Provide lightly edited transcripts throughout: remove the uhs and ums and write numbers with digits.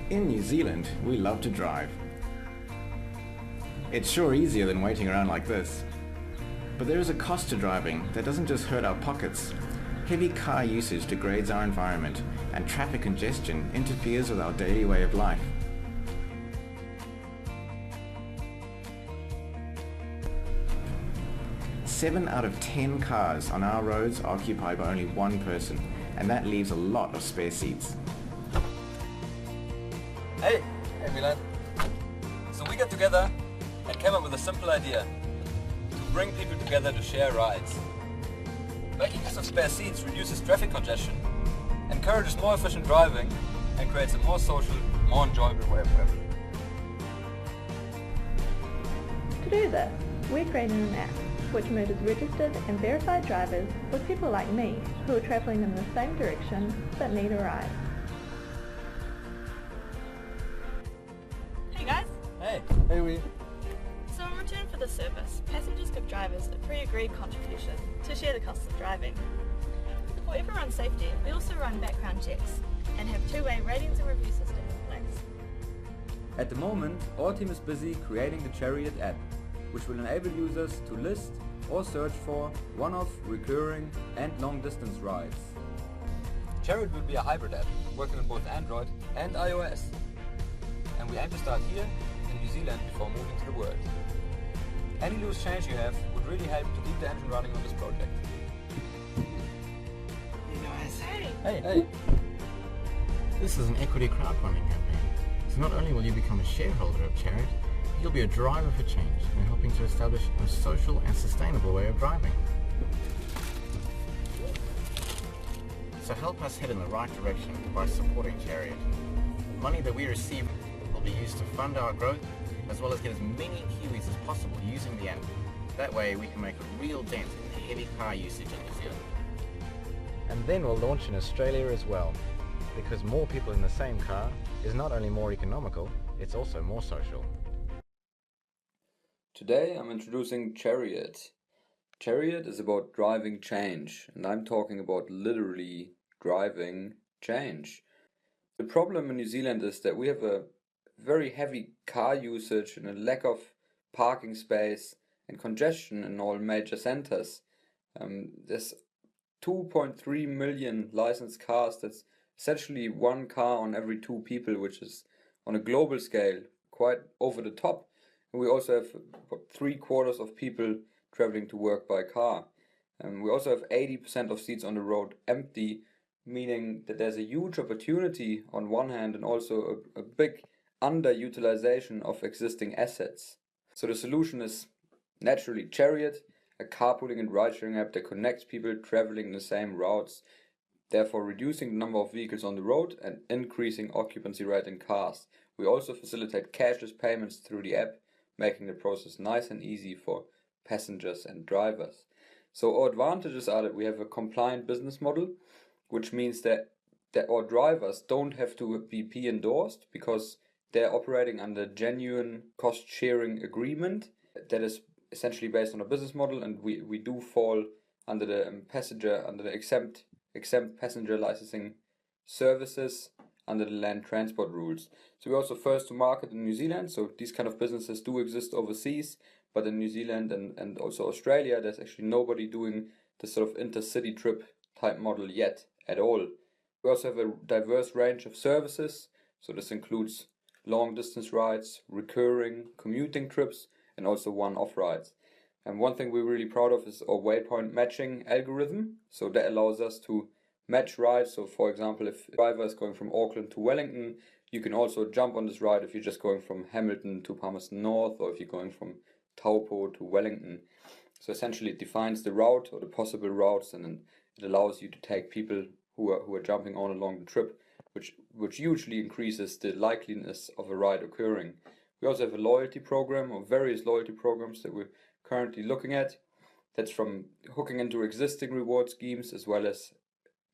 In New Zealand, we love to drive. It's sure easier than waiting around like this. But there is a cost to driving that doesn't just hurt our pockets. Heavy car usage degrades our environment, and traffic congestion interferes with our daily way of life. Seven out of 10 cars on our roads are occupied by only one person, and that leaves a lot of spare seats. Hey Milan. So we got together and came up with a simple idea to bring people together to share rides. Making use of spare seats reduces traffic congestion, encourages more efficient driving, and creates a more social, more enjoyable way of traveling. To do this, we're creating an app which merges registered and verified drivers with people like me who are travelling in the same direction but need a ride. Hey guys! Hey we. So in return for the service, passengers give drivers a pre-agreed contribution to share the costs of driving. For everyone's safety, we also run background checks and have two-way ratings and review systems in place. At the moment, our team is busy creating the Chariot app, which will enable users to list or search for one-off, recurring and long-distance rides. Chariot will be a hybrid app, working on both Android and iOS. And we aim to start here in New Zealand before moving to the world. Any loose change you have would really help to keep the engine running on this project. Hey guys. Hey! This is an equity crowdfunding campaign. So not only will you become a shareholder of Chariot, you'll be a driver for change and helping to establish a social and sustainable way of driving. So help us head in the right direction by supporting Chariot. Money that we receive will be used to fund our growth, as well as get as many Kiwis as possible using the app. That way we can make a real dent in the heavy car usage in New Zealand. And then we'll launch in Australia as well, because more people in the same car is not only more economical, it's also more social. Today I'm introducing Chariot. Chariot is about driving change, and I'm talking about literally driving change. The problem in New Zealand is that we have a very heavy car usage and a lack of parking space and congestion in all major centers. There's 2.3 million licensed cars. That's essentially one car on every two people, which is on a global scale quite over the top. And we also have about 3/4 of people traveling to work by car. We also have 80% of seats on the road empty, meaning that there's a huge opportunity on one hand and also a big underutilization of existing assets. So the solution is naturally Chariot, a carpooling and ride-sharing app that connects people traveling the same routes, therefore reducing the number of vehicles on the road and increasing occupancy rate in cars. We also facilitate cashless payments through the app, making the process nice and easy for passengers and drivers. So our advantages are that we have a compliant business model, which means that our drivers don't have to be P endorsed because they're operating under genuine cost sharing agreement that is essentially based on a business model, and we do fall under the exempt passenger licensing services under the land transport rules. So we're also first to market in New Zealand, so these kind of businesses do exist overseas, but in New Zealand and also Australia there's actually nobody doing this sort of intercity trip type model yet at all. We also have a diverse range of services, so this includes long distance rides, recurring commuting trips, and also one-off rides. And one thing we're really proud of is our waypoint matching algorithm. So that allows us to match rides. So for example, if a driver is going from Auckland to Wellington, you can also jump on this ride if you're just going from Hamilton to Palmerston North, or if you're going from Taupo to Wellington. So essentially it defines the route or the possible routes, and then it allows you to take people who are jumping on along the trip, which hugely increases the likeliness of a ride occurring. We also have a loyalty program, or various loyalty programs that we're currently looking at. That's from hooking into existing reward schemes as well as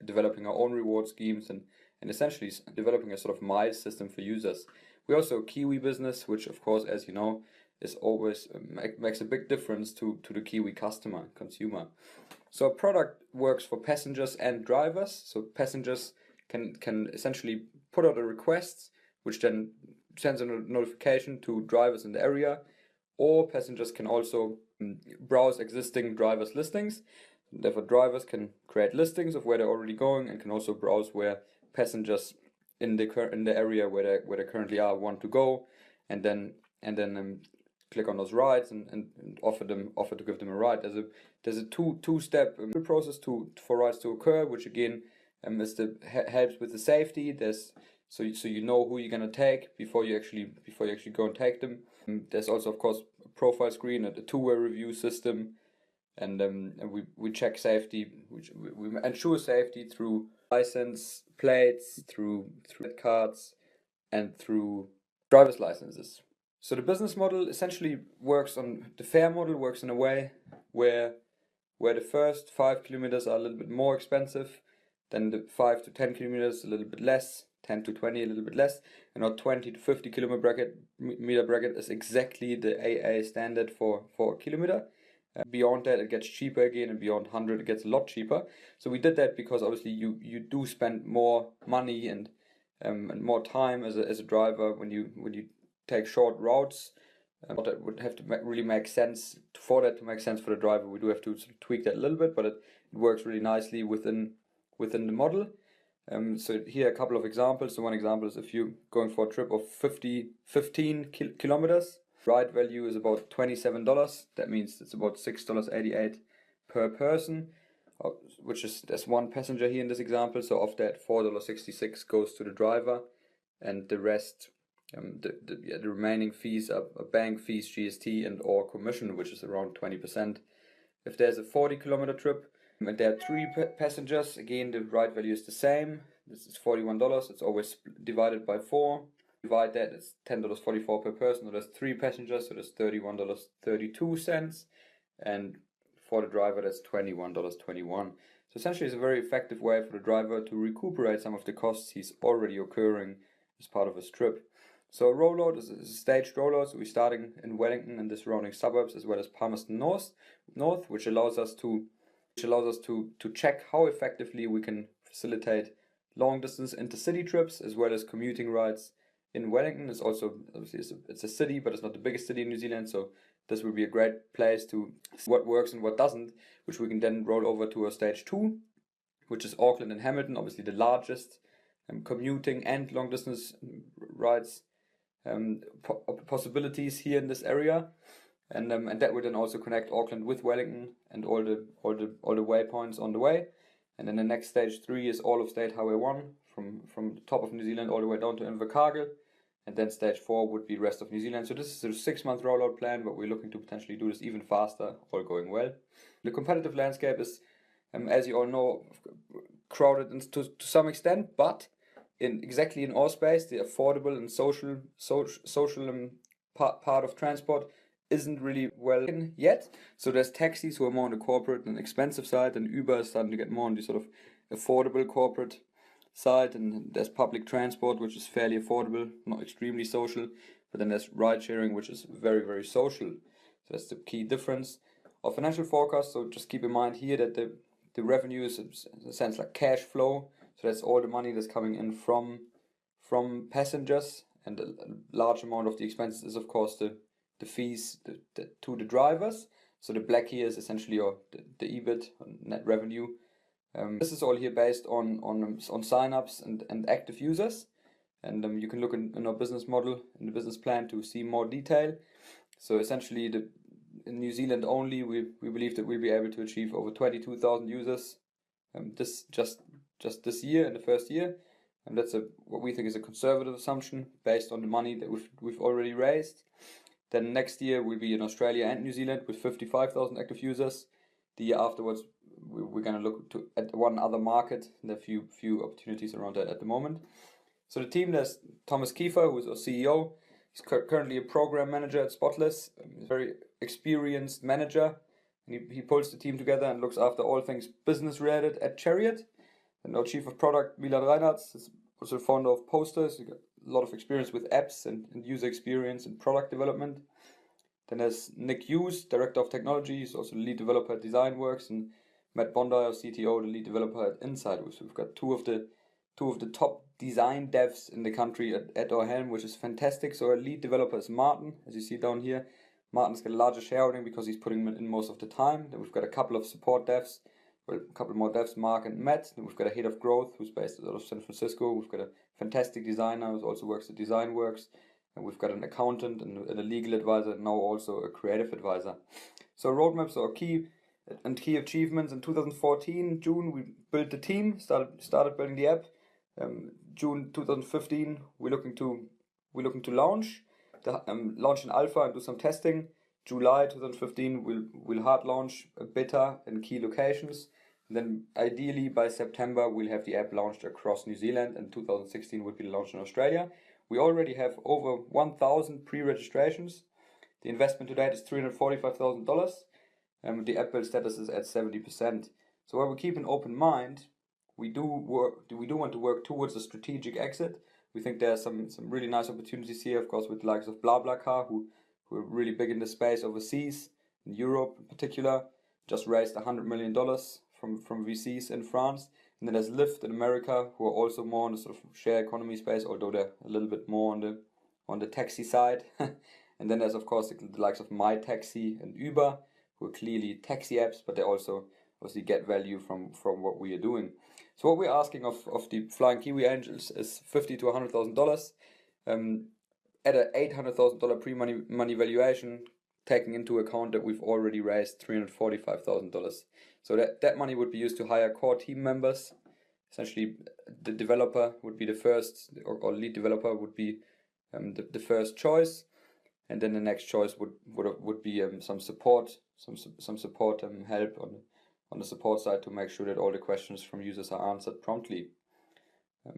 developing our own reward schemes and essentially developing a sort of miles system for users. We also a Kiwi business, which of course, as you know, is always makes a big difference to the Kiwi consumer. So our product works for passengers and drivers. So passengers can essentially put out a request, which then sends a notification to drivers in the area, or passengers can also browse existing drivers' listings. Therefore, drivers can create listings of where they're already going and can also browse where passengers in the area where they currently are want to go, and then click on those rides and offer to give them a ride. There's a two-step process for rides to occur, which again helps with the safety. So you know who you're gonna take before you actually go and take them. There's also, of course, a profile screen, a two-way review system, and we check safety, we ensure safety through license plates, through cards, and through driver's licenses. So the business model essentially the fare model works in a way where the first 5 kilometers are a little bit more expensive, then the 5 to 10 kilometers a little bit less, 10 to 20 a little bit less, and our 20 to 50 kilometer meter bracket is exactly the AA standard for a kilometer. Beyond that it gets cheaper again, and beyond 100 it gets a lot cheaper. So we did that because obviously you do spend more money and more time as a driver when you take short routes. That would have to really make sense. For that to make sense for the driver, we do have to sort of tweak that a little bit, but it works really nicely within the model. So here are a couple of examples. So one example is if you're going for a trip of 15 kilometers, ride value is about $27. That means it's about $6.88 per person, there's one passenger here in this example. So of that, $4.66 goes to the driver, and the rest, the remaining fees are bank fees, GST, and or commission, which is around 20%. If there's a 40 kilometer trip and there are 3 passengers, again the ride value is the same. This is $41. It's always divided by 4. Divide that, it's $10.44 per person. So there's 3 passengers, so there's $31.32, and for the driver that's $21.21. So essentially it's a very effective way for the driver to recuperate some of the costs he's already incurring as part of his trip. So a rollout is a staged rollout. So we're starting in Wellington and the surrounding suburbs, as well as Palmerston North, which allows us to check how effectively we can facilitate long distance intercity trips as well as commuting rides in Wellington. It's also obviously it's a city, but it's not the biggest city in New Zealand, so this will be a great place to see what works and what doesn't, which we can then roll over to a stage 2, which is Auckland and Hamilton, obviously the largest commuting and long distance rides possibilities here in this area, and that would then also connect Auckland with Wellington and all the waypoints on the way. And then the next stage 3 is all of State Highway 1 from the top of New Zealand all the way down to Invercargill. And then stage 4 would be rest of New Zealand. So this is a 6-month rollout plan, but we're looking to potentially do this even faster, all going well. The competitive landscape is, as you all know, crowded to some extent, but exactly in our space, the affordable and social part of transport isn't really well in yet. So there's taxis who are more on the corporate and expensive side, and Uber is starting to get more on the sort of affordable corporate side, and there's public transport, which is fairly affordable, not extremely social, but then there's ride sharing, which is very, very social. So that's the key difference. Our financial forecast, so just keep in mind here that the revenue is in a sense like cash flow, so that's all the money that's coming in from passengers, and a large amount of the expenses is of course the fees to the drivers. So the black here is essentially the EBIT, net revenue. This is all here based on signups and active users, and you can look in our business model, in the business plan, to see more detail. So essentially, in New Zealand only, we believe that we'll be able to achieve over 22,000 users just this year, in the first year, and that's what we think is a conservative assumption based on the money that we've already raised. Then next year we'll be in Australia and New Zealand with 55,000 active users. The year afterwards, we're going to look at one other market. There are few opportunities around that at the moment. So the team, there's Thomas Kiefer, who is our CEO. He's currently a program manager at Spotless. He's a very experienced manager. And he pulls the team together and looks after all things business related at Chariot. And our chief of product, Milan Reinhardt, is also the founder of Posters. He's got a lot of experience with apps and user experience and product development. Then there's Nick Hughes, director of technology. He's also the lead developer at DesignWorks, and Matt Bondi, our CTO, the lead developer at Insight. So we've got two of the two of the top design devs in the country at our helm, which is fantastic. So our lead developer is Martin, as you see down here. Martin's got a larger shareholding because he's putting in most of the time. Then we've got a couple of support devs, well, a couple more devs, Mark and Matt. Then we've got a head of growth who's based out of San Francisco. We've got a fantastic designer who also works at DesignWorks. And we've got an accountant and a legal advisor, and now also a creative advisor. So roadmaps are key key achievements. In 2014, June, we built the team, started building the app. June 2015, we're looking to launch in alpha and do some testing. July 2015, we'll hard launch a beta in key locations. And then ideally by September, we'll have the app launched across New Zealand, and 2016 would be launched in Australia. We already have over 1,000 pre-registrations. The investment to date is $345,000. The app build status is at 70%. So while we keep an open mind, we do want to work towards a strategic exit. We think there are some really nice opportunities here, of course, with the likes of BlaBlaCar, who are really big in the space overseas, in Europe in particular. Just raised $100 million from VCs in France. And then there's Lyft in America, who are also more on the sort of share economy space, although they're a little bit more on the taxi side. And then there's, of course, the likes of MyTaxi and Uber, who are clearly taxi apps, but they also obviously get value from what we are doing. So what we're asking of the Flying Kiwi Angels is $50,000 to $100,000 at an $800,000 pre-money valuation, taking into account that we've already raised $345,000. So that money would be used to hire core team members. Essentially, the developer would be the first, or lead developer would be the first choice, and then the next choice would be some support help on the support side to make sure that all the questions from users are answered promptly.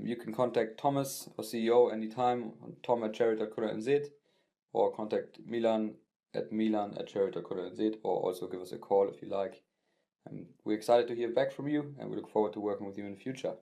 You can contact Thomas, our CEO, anytime on tom@chariot.co.nz, or contact Milan at chariot.co.nz, or also give us a call if you like. We're excited to hear back from you, and we look forward to working with you in the future.